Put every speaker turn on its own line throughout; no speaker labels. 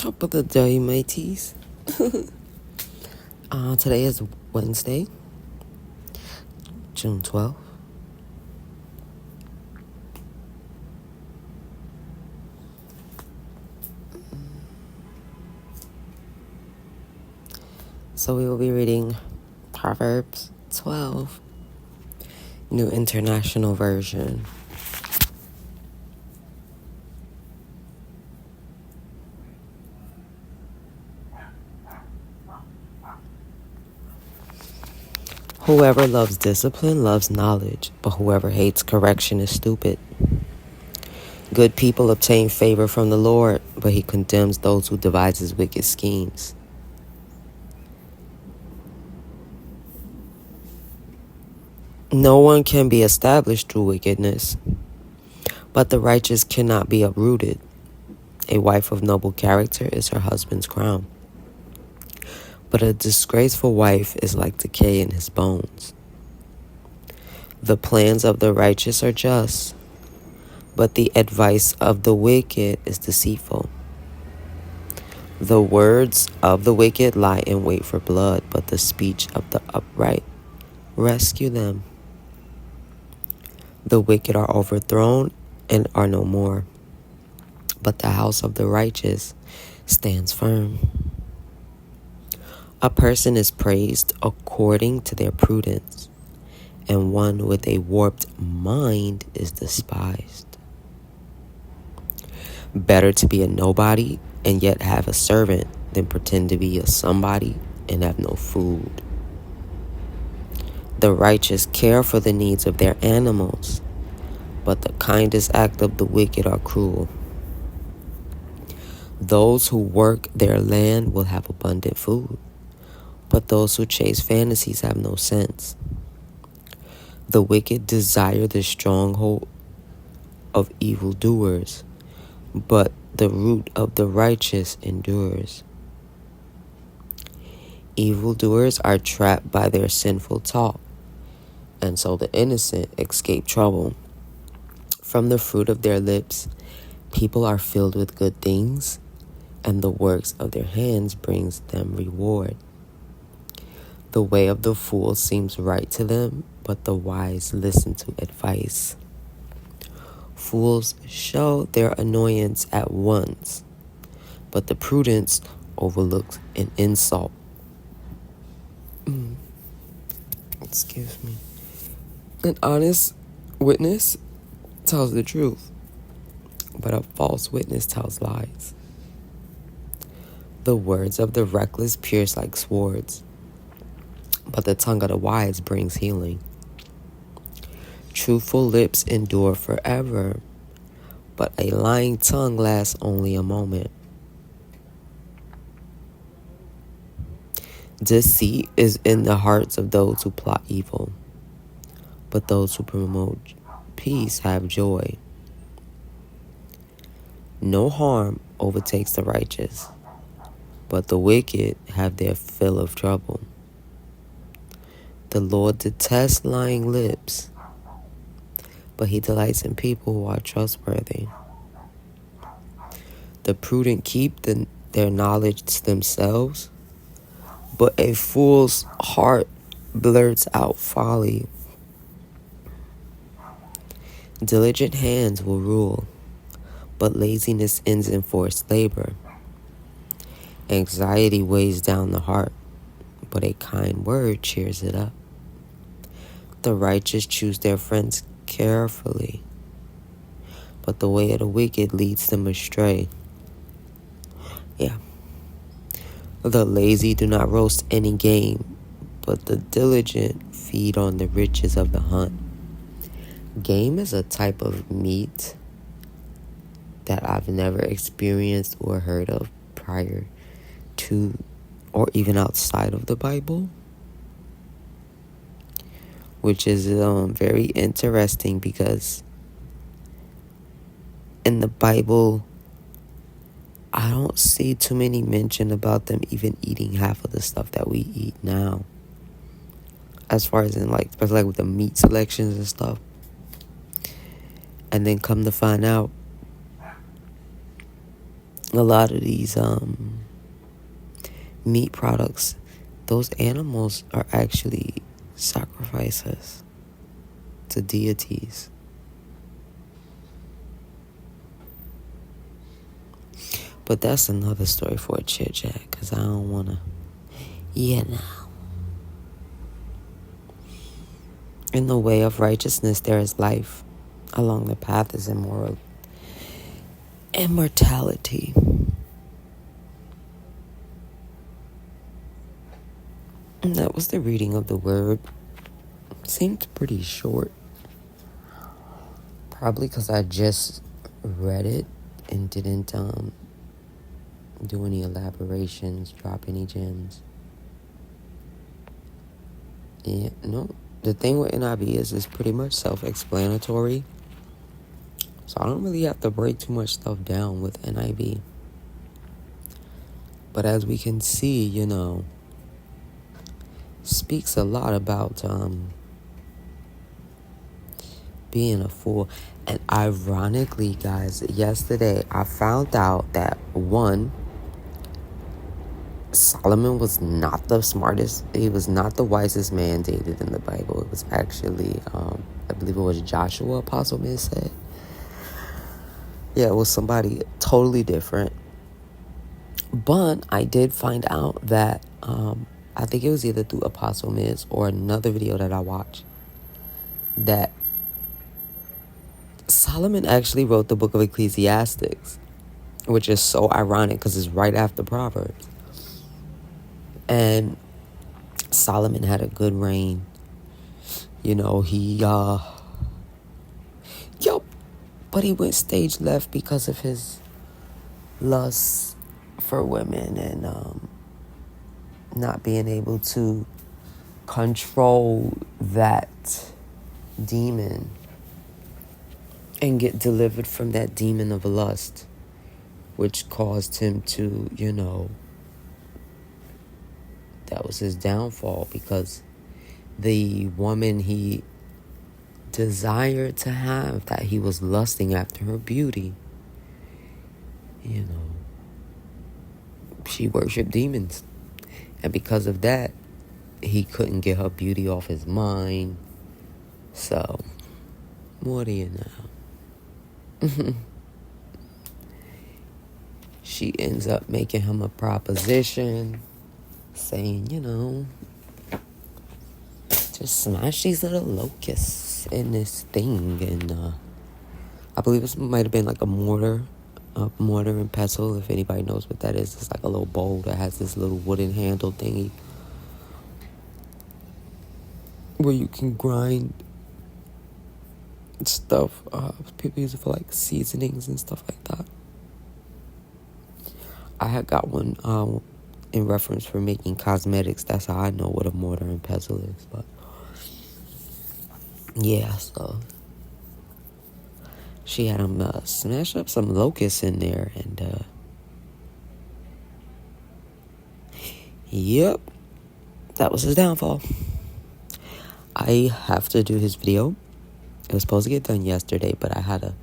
Top of the day, mateys. Today is Wednesday, June 12th. So we will be reading Proverbs 12, New International Version. Whoever loves discipline loves knowledge, but whoever hates correction is stupid. Good people obtain favor from the Lord, but he condemns those who devise wicked schemes. No one can be established through wickedness, but the righteous cannot be uprooted. A wife of noble character is her husband's crown, but a disgraceful wife is like decay in his bones. The plans of the righteous are just, but the advice of the wicked is deceitful. The words of the wicked lie in wait for blood, but the speech of the upright rescue them. The wicked are overthrown and are no more, but the house of the righteous stands firm. A person is praised according to their prudence, and one with a warped mind is despised. Better to be a nobody and yet have a servant than pretend to be a somebody and have no food. The righteous care for the needs of their animals, but the kindest act of the wicked are cruel. Those who work their land will have abundant food, but those who chase fantasies have no sense. The wicked desire the stronghold of evildoers, but the root of the righteous endures. Evildoers are trapped by their sinful talk, and so the innocent escape trouble. From the fruit of their lips, people are filled with good things, and the works of their hands brings them reward. The way of the fool seems right to them, but the wise listen to advice. Fools show their annoyance at once, but the prudent overlooks an insult. Excuse me. An honest witness tells the truth, but a false witness tells lies. The words of the reckless pierce like swords, but the tongue of the wise brings healing. Truthful lips endure forever, but a lying tongue lasts only a moment. Deceit is in the hearts of those who plot evil, but those who promote peace have joy. No harm overtakes the righteous, but the wicked have their fill of trouble. The Lord detests lying lips, but he delights in people who are trustworthy. The prudent keep their knowledge to themselves, but a fool's heart blurts out folly. Diligent hands will rule, but laziness ends in forced labor. Anxiety weighs down the heart, but a kind word cheers it up. The righteous choose their friends carefully, but the way of the wicked leads them astray. The lazy do not roast any game, but the diligent feed on the riches of the hunt. Game is a type of meat that I've never experienced or heard of prior to or even outside of the Bible, which is very interesting because in the Bible, I don't see too many mention about them even eating half of the stuff that we eat now. As far as in especially with the meat selections and stuff. And then come to find out, a lot of these meat products, those animals are actually sacrifices to deities. But that's another story for a chit chat, because I don't want to, In the way of righteousness there is life. Along the path is immortality. And that was the reading of the word. Seemed pretty short. Probably because I just read it and didn't do any elaborations, drop any gems. Yeah, no. The thing with NIV is it's pretty much self-explanatory. So I don't really have to break too much stuff down with NIV. But as we can see, speaks a lot about being a fool. And ironically, guys, yesterday I found out that Solomon was not the smartest. He was not the wisest man dated in the Bible. It was actually, I believe it was Joshua, Apostle Man said. Yeah, it was somebody totally different. But I did find out that, I think it was either through Apostle Miz or another video that I watched, that Solomon actually wrote the book of Ecclesiastes, which is so ironic because it's right after Proverbs. And Solomon had a good reign. But he went stage left because of his lust for women and not being able to control that demon and get delivered from that demon of lust, which caused him to, that was his downfall, because the woman he desired to have, that he was lusting after her beauty, she worshiped demons. And because of that, he couldn't get her beauty off his mind. So, what do you know? She ends up making him a proposition, saying, just smash these little locusts in this thing. And I believe it might have been like a mortar and pestle. If anybody knows what that is, it's like a little bowl that has this little wooden handle thingy where you can grind stuff. People use it for like seasonings and stuff like that. I had got one in reference for making cosmetics. That's how I know what a mortar and pestle is. But yeah, so she had him smash up some locusts in there, and yep, that was his downfall. I have to do his video. It was supposed to get done yesterday, but I had a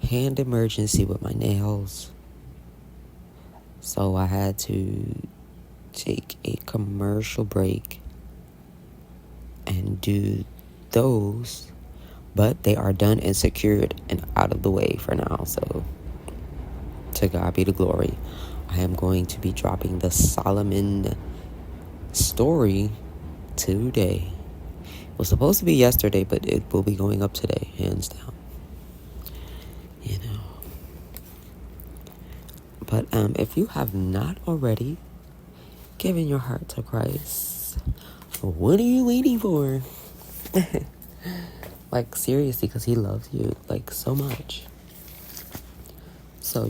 hand emergency with my nails. So I had to take a commercial break and do those. But they are done and secured and out of the way for now. So to God be the glory. I am going to be dropping the Solomon story today. It was supposed to be yesterday, but it will be going up today, hands down. But if you have not already given your heart to Christ, what are you waiting for? Like, seriously, because he loves you, like, so much. So,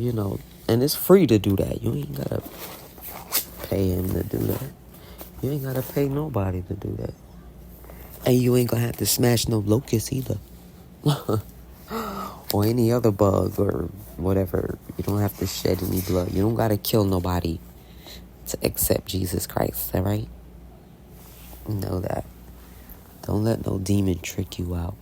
and it's free to do that. You ain't got to pay him to do that. You ain't got to pay nobody to do that. And you ain't going to have to smash no locusts either. Or any other bug or whatever. You don't have to shed any blood. You don't got to kill nobody to accept Jesus Christ, all right? Know that. Don't let no demon trick you out.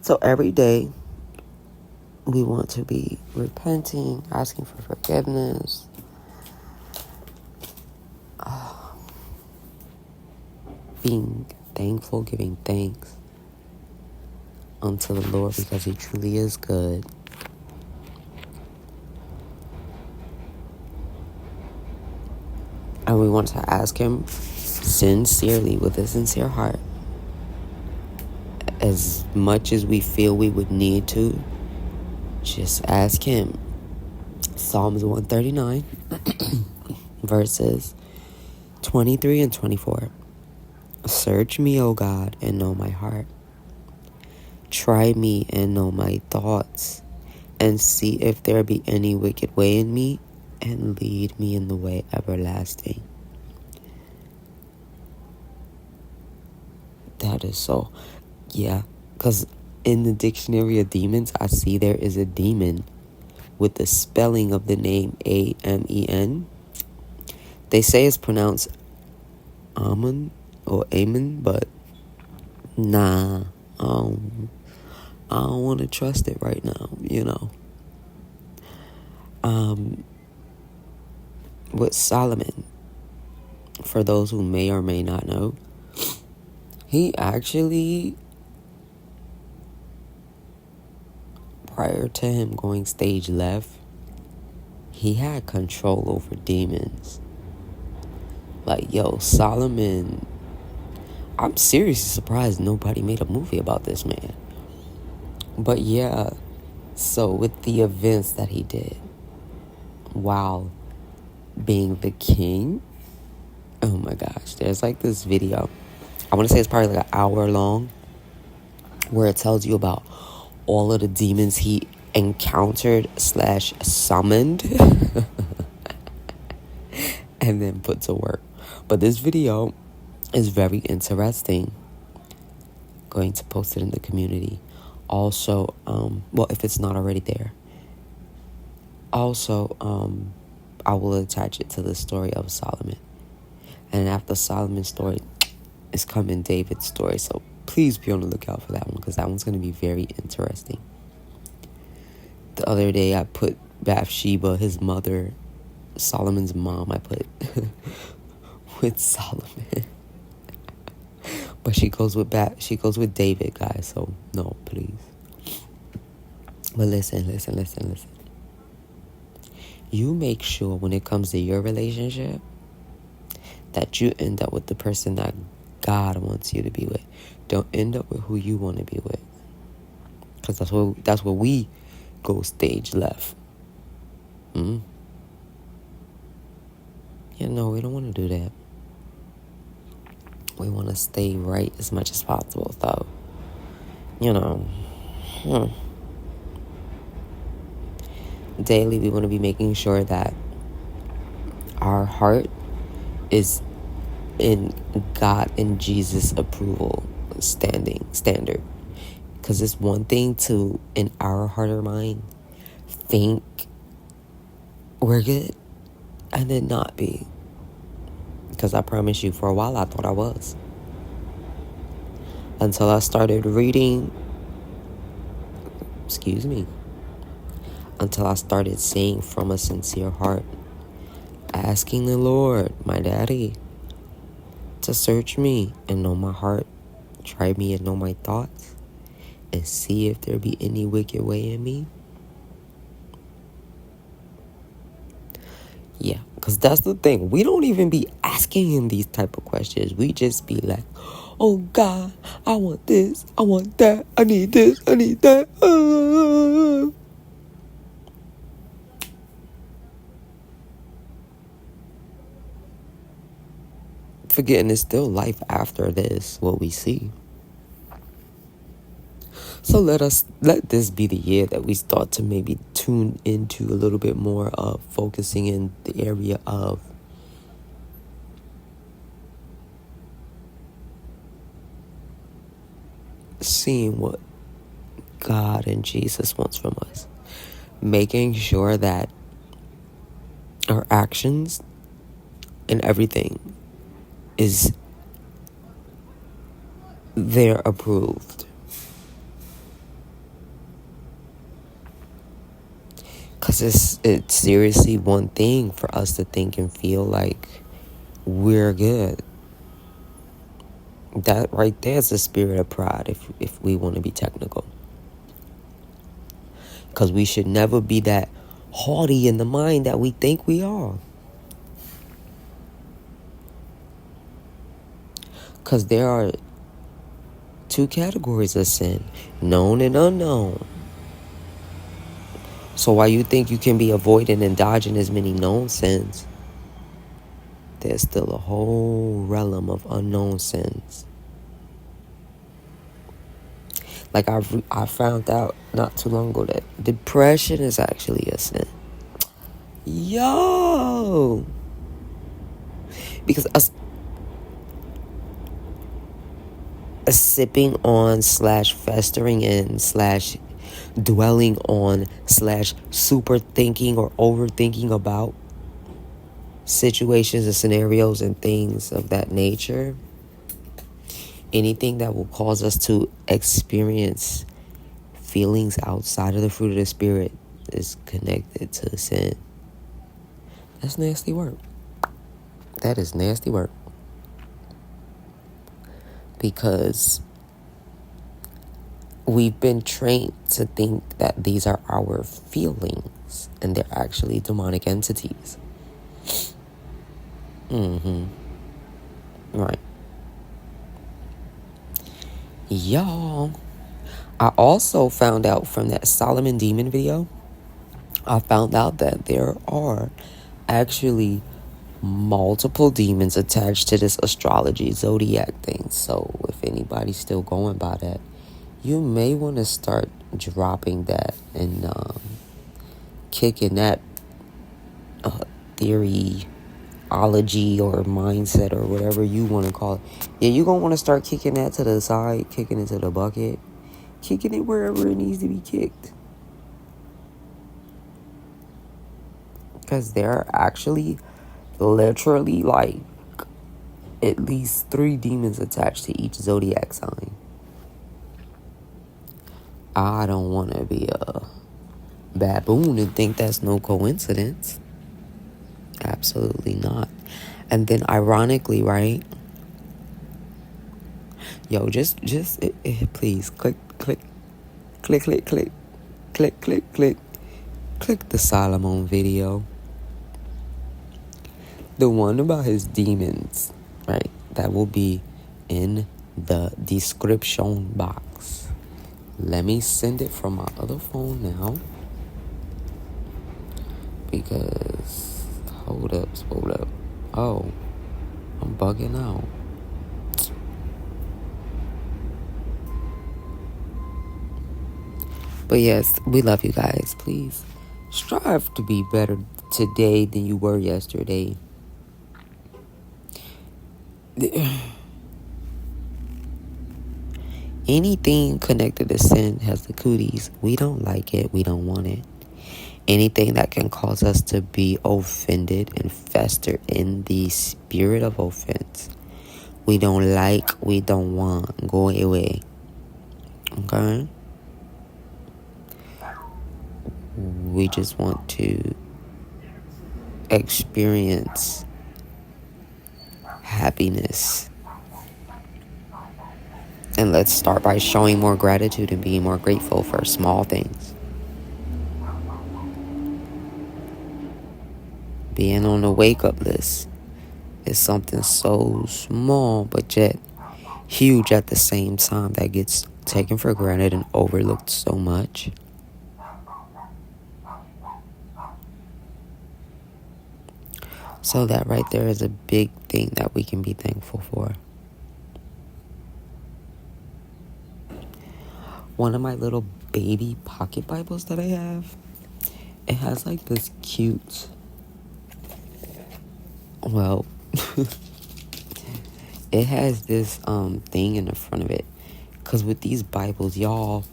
So every day we want to be repenting, asking for forgiveness, being thankful, giving thanks unto the Lord because He truly is good. And we want to ask Him sincerely, with a sincere heart, as much as we feel we would need to, just ask Him. Psalms 139, verses 23 and 24. Search me, O God, and know my heart. Try me and know my thoughts, and see if there be any wicked way in me, and lead me in the way everlasting. That is so, yeah, because in the dictionary of demons, I see there is a demon with the spelling of the name Amen. They say it's pronounced Amen or Amen, but nah, I don't want to trust it right now, With Solomon, for those who may or may not know, he actually, prior to him going stage left, he had control over demons. Like, yo, Solomon, I'm seriously surprised nobody made a movie about this man. But yeah, so with the events that he did while being the king, oh my gosh, there's like this video, I want to say it's probably like an hour long, where it tells you about all of the demons he encountered / summoned and then put to work. But this video is very interesting. Going to post it in the community. Also, well, if it's not already there. Also, I will attach it to the story of Solomon. And after Solomon's story is coming David's story. So please be on the lookout for that one, because that one's going to be very interesting. The other day I put Bathsheba, his mother, Solomon's mom, I put with Solomon. But she goes with David, guys. So no, please. But listen. You make sure when it comes to your relationship that you end up with the person that God wants you to be with. Don't end up with who you want to be with. Because that's where we go stage left. We don't want to do that. We want to stay right as much as possible, though. Daily, we want to be making sure that our heart is in God and Jesus' approval standard. Because it's one thing to, in our heart or mind, think we're good and then not be. Because I promise you, for a while I thought I was. Until I started reading, until I started saying from a sincere heart, asking the Lord, my daddy, to search me and know my heart, try me and know my thoughts, and see if there be any wicked way in me. Yeah, because that's the thing. We don't even be asking him these type of questions. We just be like, oh God, I want this, I want that, I need this, I need that. Forgetting it's still life after this, what we see. So let this be the year that we start to maybe tune into a little bit more of focusing in the area of seeing what God and Jesus wants from us. Making sure that our actions and everything is they're approved. Because it's seriously one thing for us to think and feel like we're good. That right there is the spirit of pride, if we want to be technical. Because we should never be that haughty in the mind that we think we are. Because there are two categories of sin, known and unknown. So while you think you can be avoiding and dodging as many known sins, there's still a whole realm of unknown sins. Like I found out not too long ago that depression is actually a sin. Yo! Because a sipping on / festering in / dwelling on / super thinking or overthinking about situations and scenarios and things of that nature, anything that will cause us to experience feelings outside of the fruit of the Spirit is connected to sin. That's nasty work. That is nasty work. Because we've been trained to think that these are our feelings and they're actually demonic entities. Right. Y'all, I also found out from that Solomon Demon video, I found out that there are actually multiple demons attached to this astrology zodiac thing. So if anybody's still going by that, you may want to start dropping that and kicking that theoryology or mindset or whatever you want to call it. Yeah, you're going to want to start kicking that to the side, kicking it to the bucket, kicking it wherever it needs to be kicked. Because there are actually literally like at least 3 demons attached to each zodiac sign. I don't want to be a baboon and think that's no coincidence. Absolutely not. And then ironically, right? Yo, just please click the Solomon video. The one about his demons, right? That will be in the description box. Let me send it from my other phone now. Because, hold up. Oh, I'm bugging out. But yes, we love you guys. Please strive to be better today than you were yesterday. Anything connected to sin has the cooties. We don't like it. We don't want it. Anything that can cause us to be offended and fester in the spirit of offense, we don't like, we don't want. Go away. Okay? We just want to experience happiness. And let's start by showing more gratitude and being more grateful for small things. Being on the wake-up list is something so small but yet huge at the same time that gets taken for granted and overlooked so much. So that right there is a big thing that we can be thankful for. One of my little baby pocket Bibles that I have, it has like this cute, well, it has this thing in the front of it. Because with these Bibles, y'all,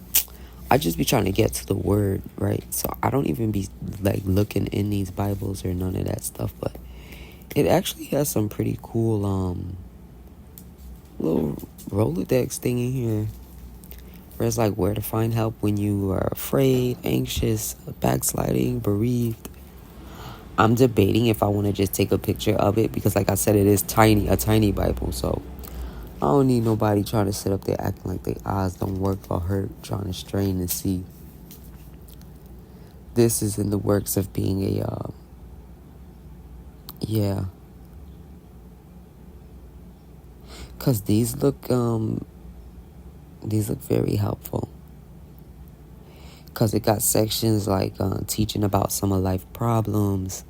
I just be trying to get to the word, right? So I don't even be like looking in these Bibles or none of that stuff. But it actually has some pretty cool little Rolodex thing in here where it's like where to find help when you are afraid, anxious, backsliding, bereaved. I'm debating if I want to just take a picture of it because, like I said, it is a tiny Bible. So I don't need nobody trying to sit up there acting like their eyes don't work or hurt, trying to strain and see. This is in the works of being yeah. Because these look very helpful. Because it got sections like teaching about some of life problems,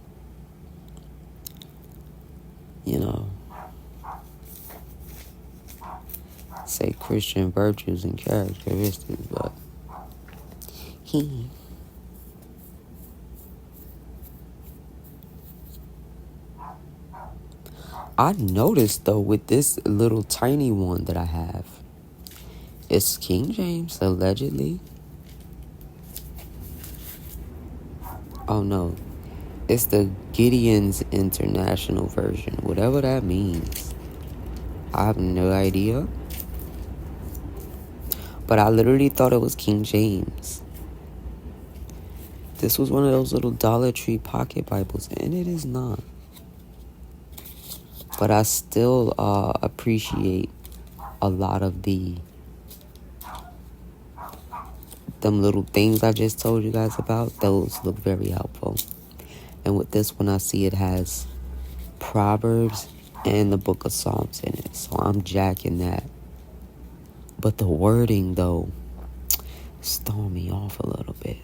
you know, say Christian virtues and characteristics, but I noticed though with this little tiny one that I have, it's King James allegedly. Oh no, it's the Gideon's International Version, whatever that means. I have no idea. But I literally thought it was King James. This was one of those little Dollar Tree pocket Bibles, and it is not. But I still appreciate a lot of them little things I just told you guys about. Those look very helpful. And with this one, I see it has Proverbs and the book of Psalms in it. So I'm jacking that. But the wording, though, is throwing me off a little bit.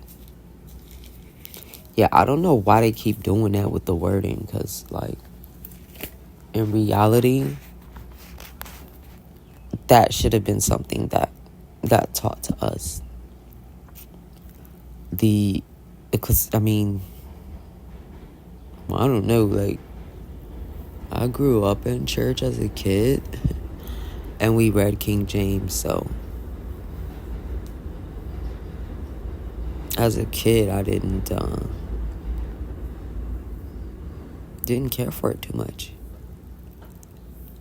Yeah, I don't know why they keep doing that with the wording. Because, like, in reality, that should have been something that got taught to us. Because, I mean, I don't know, like, I grew up in church as a kid, and we read King James, so as a kid, I didn't care for it too much.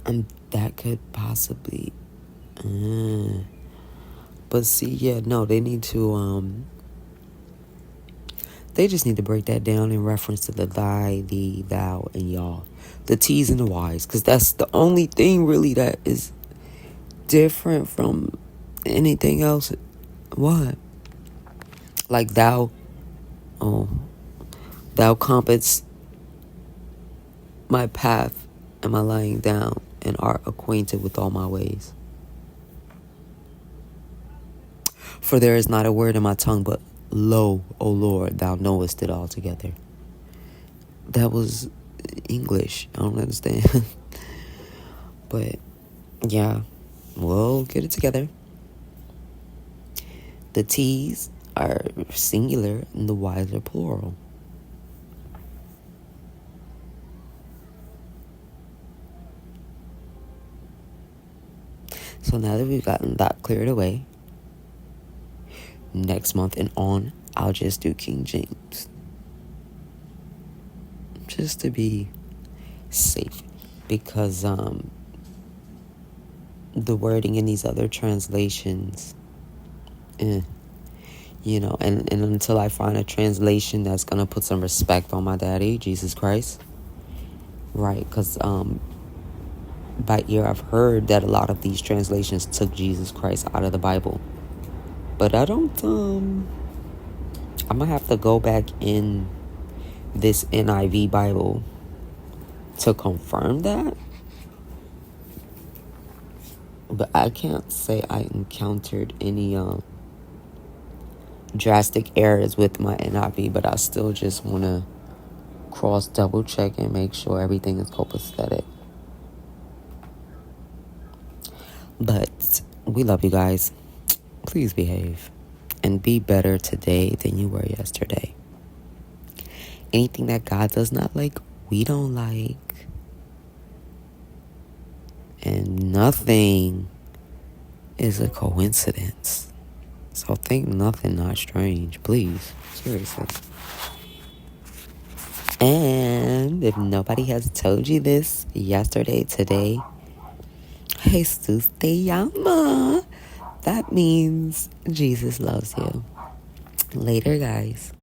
And that could possibly, but see, yeah, no, they need to, they just need to break that down in reference to the thy, thee, thou, and y'all. The T's and the Y's. Because that's the only thing really that is different from anything else. What? Like thou compass my path and my lying down and art acquainted with all my ways. For there is not a word in my tongue, but lo, O Lord, thou knowest it altogether. That was English. I don't understand. But, yeah, we'll get it together. The T's are singular and the Y's are plural. So now that we've gotten that cleared away, next month and on, I'll just do King James. Just to be safe. Because the wording in these other translations, you know, and until I find a translation that's going to put some respect on my daddy, Jesus Christ. Right, because by ear I've heard that a lot of these translations took Jesus Christ out of the Bible. But I don't, I'm going to have to go back in this NIV Bible to confirm that. But I can't say I encountered any drastic errors with my NIV, but I still just want to cross double check and make sure everything is copacetic. But we love you guys. Please behave and be better today than you were yesterday. Anything that God does not like, we don't like. And nothing is a coincidence. So think nothing not strange, please. Seriously. And if nobody has told you this yesterday, today, Jesus te llama. That means Jesus loves you. Later, guys.